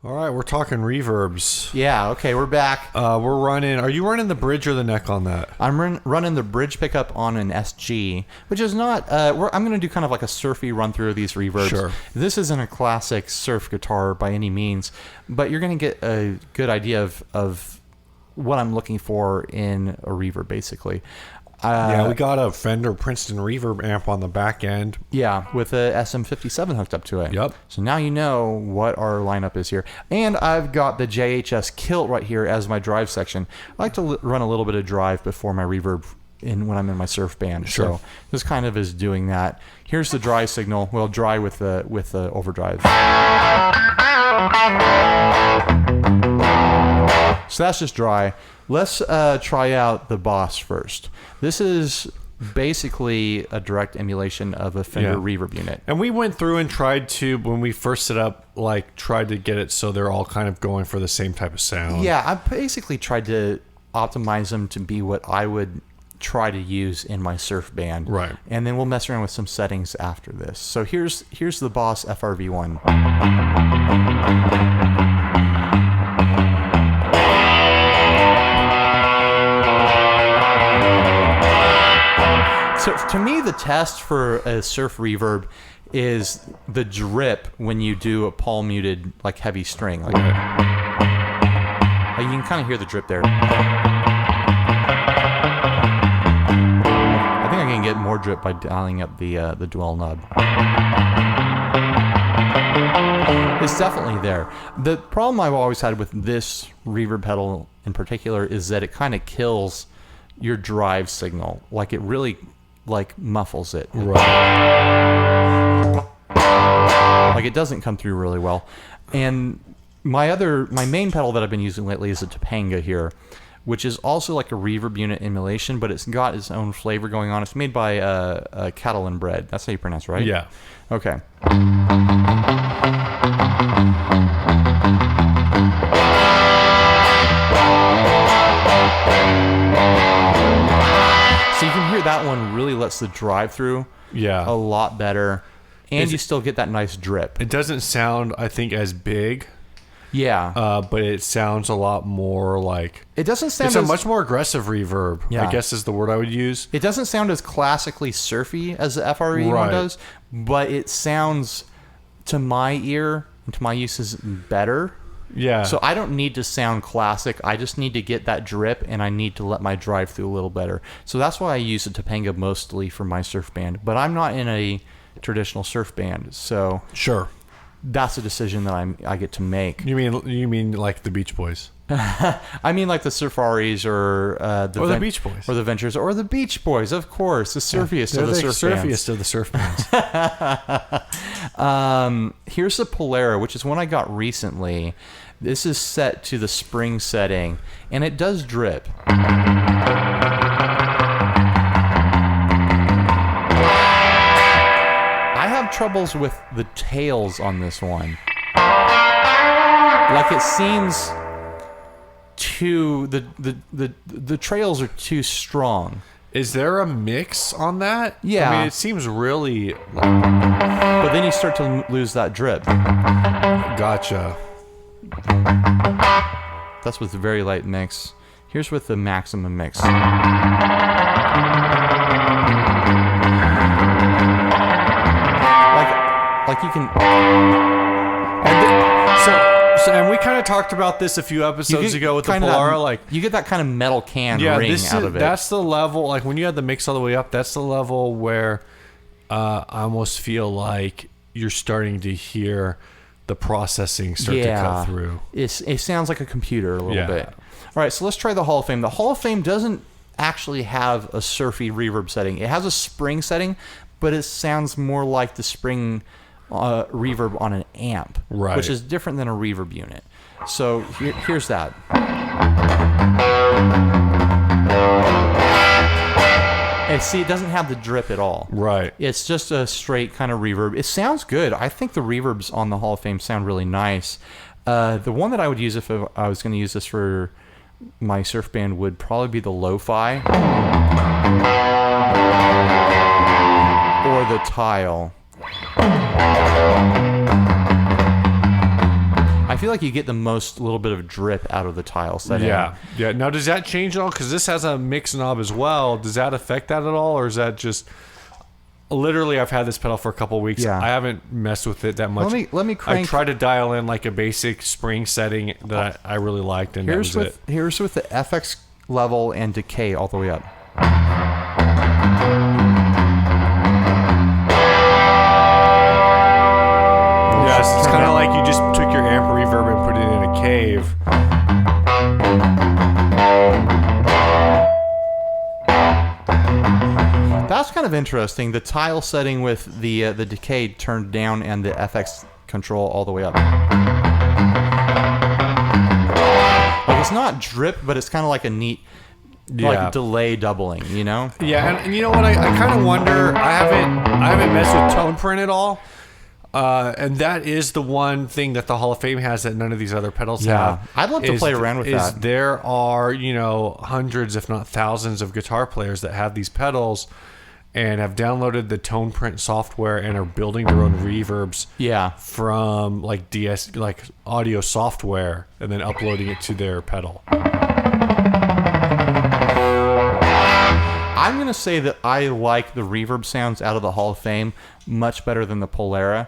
All right, we're talking reverbs. Yeah, okay, we're back. We're running. Are you running the bridge or the neck on that? I'm running the bridge pickup on an SG, which is not. I'm going to do kind of like a surfy run through of these reverbs. Sure. This isn't a classic surf guitar by any means, but you're going to get a good idea of what I'm looking for in a reverb, basically. Yeah, we got a Fender Princeton reverb amp on the back end. Yeah, with a SM57 hooked up to it. Yep. So now you know what our lineup is here. And I've got the JHS kilt right here as my drive section. I like to run a little bit of drive before my reverb when I'm in my surf band. Sure. So this kind of is doing that. Here's the dry signal. Well, dry with the overdrive. So that's just dry. Let's try out the Boss first. This is basically a direct emulation of a Fender reverb unit. And we went through and tried to, when we first set up, tried to get it so they're all kind of going for the same type of sound. Yeah, I basically tried to optimize them to be what I would try to use in my surf band. Right. And then we'll mess around with some settings after this. So here's the Boss FRV1. So to me, the test for a surf reverb is the drip when you do a palm muted, like heavy string. Like, you can kind of hear the drip there. I think I can get more drip by dialing up the dwell knob. It's definitely there. The problem I've always had with this reverb pedal in particular is that it kind of kills your drive signal. Like, it really muffles it. Right. Like, it doesn't come through really well. And my main pedal that I've been using lately is a Topanga here, which is also like a reverb unit emulation, but it's got its own flavor going on. It's made by Catalinbread. That's how you pronounce it, right? Yeah. Okay. So you can hear that one really lets the drive through a lot better, and you still get that nice drip. It doesn't sound, I think, as big. Yeah. But it sounds a lot more like... It doesn't sound It's a much more aggressive reverb, Yeah. I guess is the word I would use. It doesn't sound as classically surfy as the FRE one does, but it sounds, to my ear and to my uses, better. Yeah. So I don't need to sound classic. I just need to get that drip, and I need to let my drive through a little better. So that's why I use the Topanga mostly for my surf band. But I'm not in a traditional surf band, so Sure. that's a decision that I get to make. You mean like the Beach Boys? I mean, like the Surfaris or the Beach Boys, or the Ventures, or the Beach Boys, of course, the surfiest of the surf bands. Surfiest of the surf bands. Here's the Polara, which is one I got recently. This is set to the spring setting, and it does drip. I have troubles with the tails on this one. Like, it seems too the trails are too strong. Is there a mix on that? Yeah. I mean, it seems really... But then you start to lose that drip. Gotcha. That's with the very light mix. Here's with the maximum mix. Like you can... And we kind of talked about this a few episodes ago with the Polara. You get that kind of metal can ring out of it. That's the level, like when you had the mix all the way up, that's the level where I almost feel like you're starting to hear the processing start to cut through. It sounds like a computer a little bit. All right, so let's try the Hall of Fame. The Hall of Fame doesn't actually have a surfy reverb setting. It has a spring setting, but it sounds more like the spring reverb on an amp, which is different than a reverb unit. So here's that. And see, it doesn't have the drip at all. Right. It's just a straight kind of reverb. It sounds good. I think the reverbs on the Hall of Fame sound really nice. The one that I would use if I was going to use this for my surf band would probably be the Lo-Fi or the Tile. I feel like you get the most little bit of drip out of the tile setting. Yeah. Now, does that change at all? Because this has a mix knob as well. Does that affect that at all, or is that just... Literally, I've had this pedal for a couple of weeks. Yeah. I haven't messed with it that much. Let me crank. I tried to dial in like a basic spring setting that I really liked, and Here's that was it. Here's with the FX level and decay all the way up. Yes, it's kind of like you just took your amp reverb and put it in a cave. That's kind of interesting. The tile setting with the decay turned down and the FX control all the way up. Like it's not drip, but it's kind of like a neat like delay doubling, you know? Yeah, and you know what? I kind of wonder. I haven't messed with tone print at all. And that is the one thing that the Hall of Fame has that none of these other pedals have. I'd love to play around with that. There are, hundreds, if not thousands, of guitar players that have these pedals and have downloaded the tone print software and are building their own reverbs from like like audio software and then uploading it to their pedal. I'm going to say that I like the reverb sounds out of the Hall of Fame much better than the Polara.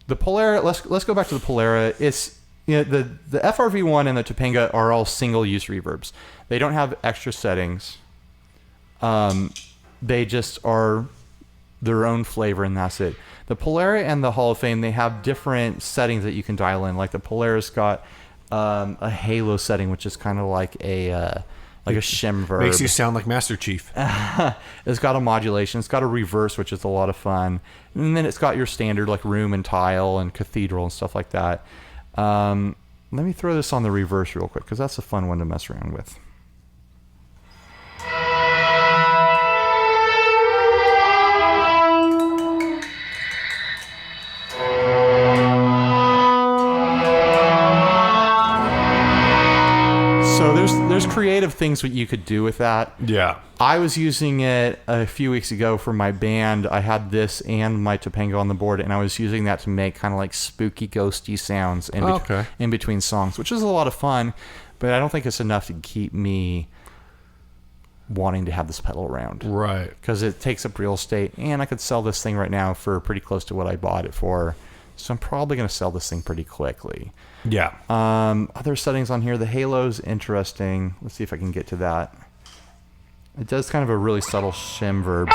The Polara, let's go back to the Polara. It's the FRV1 and the Topanga are all single-use reverbs. They don't have extra settings. They just are their own flavor, and that's it. The Polara and the Hall of Fame, they have different settings that you can dial in. Like the Polara's got a halo setting, which is kind of like a shim verb. Makes you sound like Master Chief. It's got a modulation. It's got a reverse, which is a lot of fun. And then it's got your standard like room and tile and cathedral and stuff like that. Let me throw this on the reverse real quick because that's a fun one to mess around with. So there's creative things that you could do with that. Yeah. I was using it a few weeks ago for my band. I had this and my Topanga on the board, and I was using that to make kind of like spooky, ghosty sounds in between songs, which is a lot of fun, but I don't think it's enough to keep me wanting to have this pedal around. Right. Because it takes up real estate, and I could sell this thing right now for pretty close to what I bought it for. So I'm probably going to sell this thing pretty quickly. Yeah. Other settings on here. The halo's interesting. Let's see if I can get to that. It does kind of a really subtle shim verb.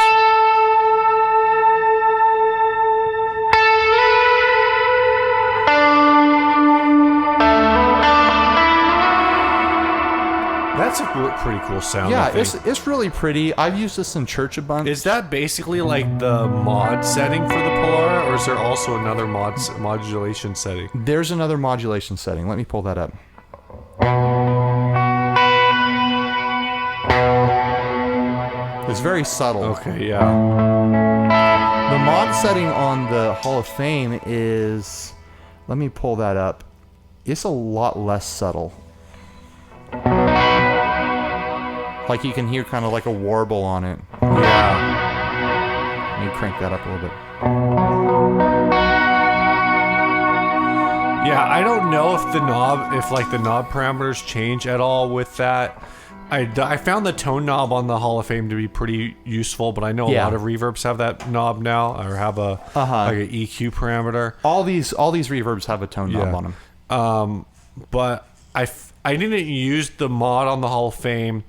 That's a pretty cool sound. Yeah, it's really pretty. I've used this in church a bunch. Is that basically like the mod setting for the Polara, or is there also another modulation setting? There's another modulation setting. Let me pull that up. It's very subtle. Okay, yeah. The mod setting on the Hall of Fame is... Let me pull that up. It's a lot less subtle. Like you can hear kind of like a warble on it. Yeah. Let me crank that up a little bit. Yeah, I don't know if the knob parameters change at all with that. I found the tone knob on the Hall of Fame to be pretty useful, but I know a lot of reverbs have that knob now, or have a like an EQ parameter. All these reverbs have a tone knob on them. But I didn't use the mod on the Hall of Fame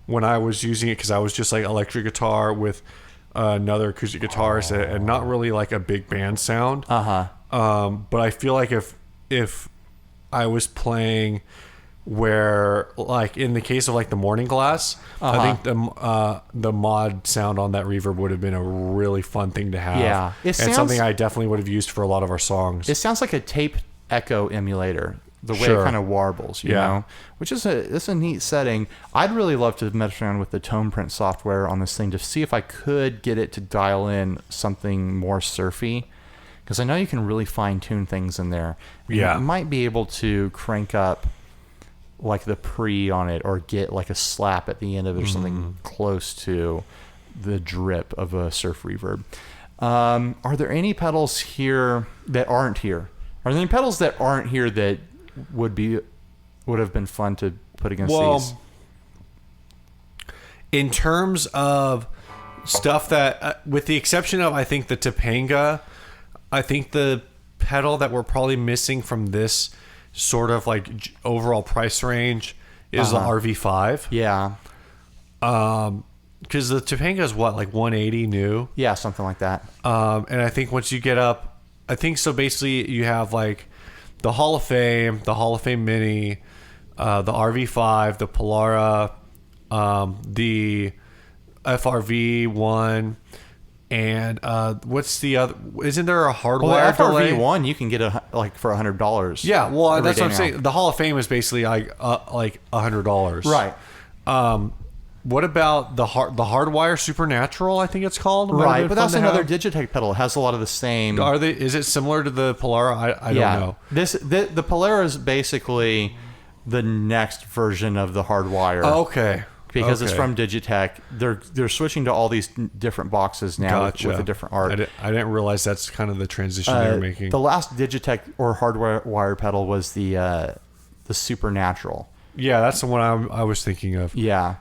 when I was using it because I was just like electric guitar with another acoustic guitarist and not really like a big band sound. But I feel like if I was playing where, like in the case of like the Morning Glass, I think the mod sound on that reverb would have been a really fun thing to have. Yeah, and something I definitely would have used for a lot of our songs. It sounds like a tape echo emulator. The way it kind of warbles, you know, which is a neat setting. I'd really love to mess around with the tone print software on this thing to see if I could get it to dial in something more surfy, because I know you can really fine tune things in there. Yeah, you might be able to crank up like the pre on it, or get like a slap at the end of it, or something close to the drip of a surf reverb. Are there any pedals here that aren't here? Are there any pedals that aren't here that would have been fun to put against these? In terms of stuff that, with the exception of, I think, the Topanga, I think the pedal that we're probably missing from this sort of like overall price range is the RV5. Yeah. Because the Topanga is what, like 180 new? Yeah, something like that. And I think once you get up, I think so basically you have like the Hall of Fame, the Hall of Fame Mini, the RV5, the Polara, the FRV one, and what's the other? Isn't there a hardwire delay? The FRV one you can get for $100. Yeah, well that's what I'm saying. The Hall of Fame is basically like $100. Right. What about the Hardwire Supernatural? I think it's called. Right, but that's another Digitech pedal. It has a lot of the same. Are they? Is it similar to the Polara? I don't know. The Polara is basically the next version of the Hardwire. Oh, okay. Because it's from Digitech. They're switching to all these different boxes now with a different art. I didn't realize that's kind of the transition they were making. The last Digitech or Hardwire pedal was the Supernatural. Yeah, that's the one I was thinking of. Yeah.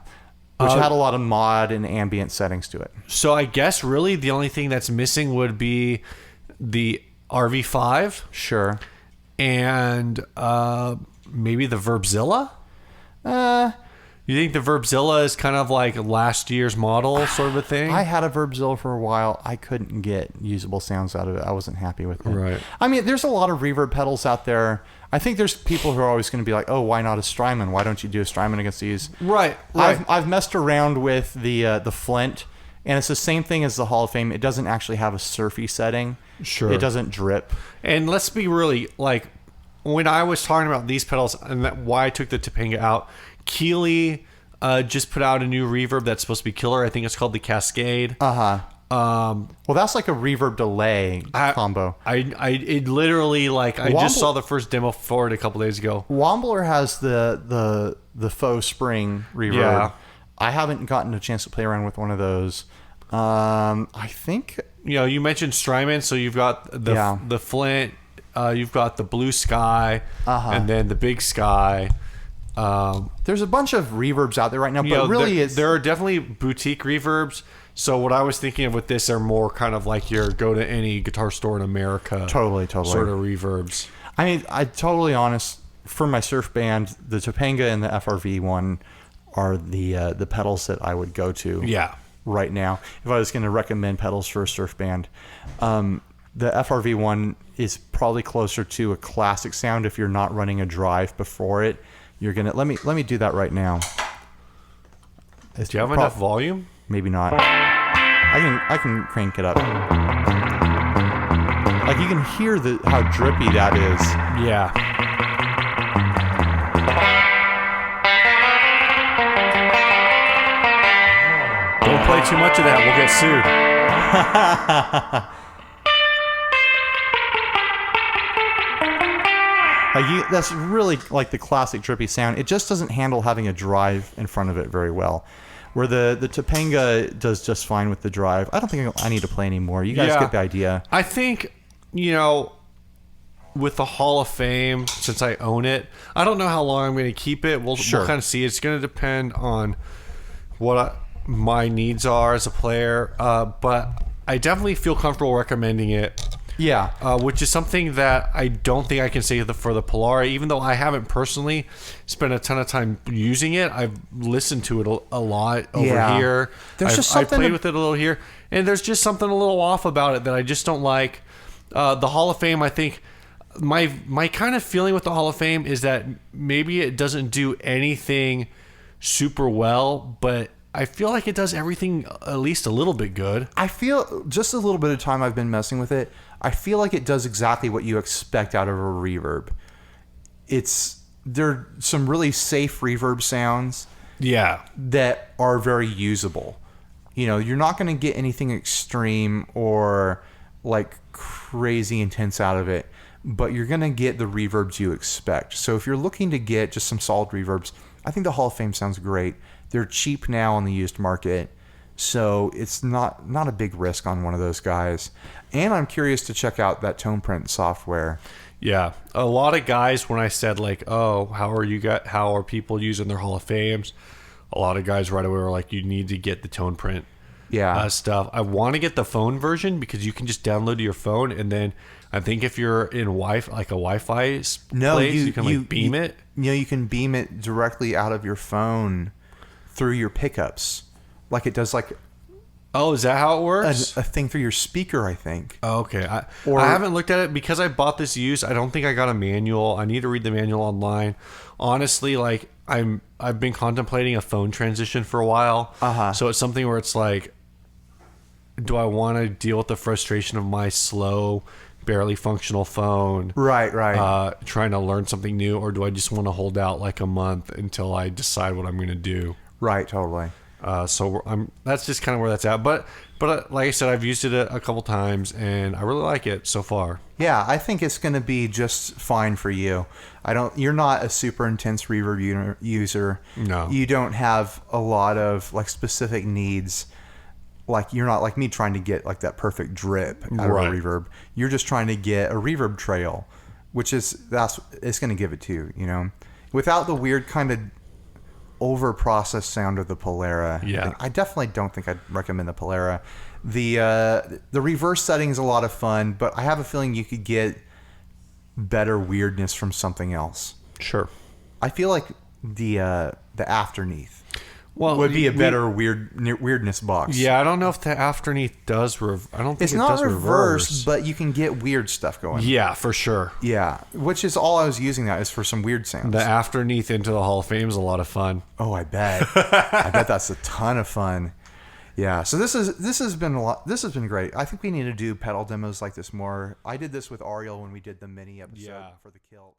Which had a lot of mod and ambient settings to it. So I guess really the only thing that's missing would be the RV5. Sure. And maybe the Verbzilla? You think the Verbzilla is kind of like last year's model sort of a thing? I had a Verbzilla for a while. I couldn't get usable sounds out of it. I wasn't happy with it. Right. I mean, there's a lot of reverb pedals out there. I think there's people who are always going to be like, oh, why not a Strymon? Why don't you do a Strymon against these? Right. I've messed around with the Flint, and it's the same thing as the Hall of Fame. It doesn't actually have a surfy setting. Sure. It doesn't drip. And let's be really, like, when I was talking about these pedals and why I took the Topanga out, Keeley just put out a new reverb that's supposed to be killer. I think it's called the Cascade. Well, that's like a reverb delay combo. It literally, like, I just saw the first demo for it a couple days ago. Wombler has the faux spring reverb. Yeah. I haven't gotten a chance to play around with one of those. I think, you mentioned Strymon, so you've got the Flint, you've got the Blue Sky, and then the Big Sky. There's a bunch of reverbs out there right now, but really there are definitely boutique reverbs. So what I was thinking of with this are more kind of like your go to any guitar store in America. Totally. Sort of reverbs. I mean, I'm totally honest. For my surf band, the Topanga and the FRV one are the pedals that I would go to. Yeah. Right now, if I was going to recommend pedals for a surf band, the FRV one is probably closer to a classic sound. If you're not running a drive before it, you're gonna let me do that right now. Do you have enough volume? Maybe not. I can crank it up. Like, you can hear how drippy that is. Yeah. Don't play too much of that. We'll get sued. That's really like the classic drippy sound. It just doesn't handle having a drive in front of it very well. Where the Topanga does just fine with the drive. I don't think I need to play anymore. You guys get the idea. I think, with the Hall of Fame, since I own it, I don't know how long I'm going to keep it. We'll kind of see. It's going to depend on what my needs are as a player. But I definitely feel comfortable recommending it. Yeah. Which is something that I don't think I can say for the Polara. Even though I haven't personally spent a ton of time using it, I've listened to it a lot over here. I played with it a little here. And there's just something a little off about it that I just don't like. The Hall of Fame, I think, my kind of feeling with the Hall of Fame is that maybe it doesn't do anything super well, but I feel like it does everything at least a little bit good. I feel, just a little bit of time I've been messing with it, I feel like it does exactly what you expect out of a reverb. There are some really safe reverb sounds. Yeah. That are very usable. You're not going to get anything extreme or like crazy intense out of it, but you're going to get the reverbs you expect. So if you're looking to get just some solid reverbs, I think the Hall of Fame sounds great. They're cheap now on the used market, so it's not a big risk on one of those guys. And I'm curious to check out that tone print software. Yeah, a lot of guys, when I said like, "Oh, how are people using their Hall of Fames?" A lot of guys right away were like, "You need to get the tone print stuff." I want to get the phone version because you can just download to your phone, and then I think if you're in Wi-Fi place, you can beam it. You can beam it directly out of your phone through your pickups, like it does like. Oh, is that how it works? A thing through your speaker, I think. Oh, okay. I haven't looked at it because I bought this used. I don't think I got a manual. I need to read the manual online. Honestly, like I've been contemplating a phone transition for a while. So it's something where it's like, do I want to deal with the frustration of my slow, barely functional phone? Right. Trying to learn something new, or do I just want to hold out like a month until I decide what I'm going to do? Right. Totally. So that's just kind of where that's at. But like I said, I've used it a couple times, and I really like it so far. Yeah, I think it's going to be just fine for you. You're not a super intense reverb user. No. You don't have a lot of like specific needs. Like you're not like me trying to get like that perfect drip out of a reverb. You're just trying to get a reverb trail, which it's going to give it to you, you know, without the weird kind of over-processed sound of the Polara. Yeah. I definitely don't think I'd recommend the Polara. The reverse setting is a lot of fun, but I have a feeling you could get better weirdness from something else. Sure. I feel like the Afterneath would be a better weirdness box. Yeah, I don't know if the Afterneath does. I don't think it's it not does reverse, but you can get weird stuff going. Yeah, for sure. Yeah, which is all I was using that is for some weird sounds. The Afterneath into the Hall of Fame is a lot of fun. Oh, I bet. I bet that's a ton of fun. Yeah. So this has been a lot. This has been great. I think we need to do pedal demos like this more. I did this with Ariel when we did the mini episode for the Kilt.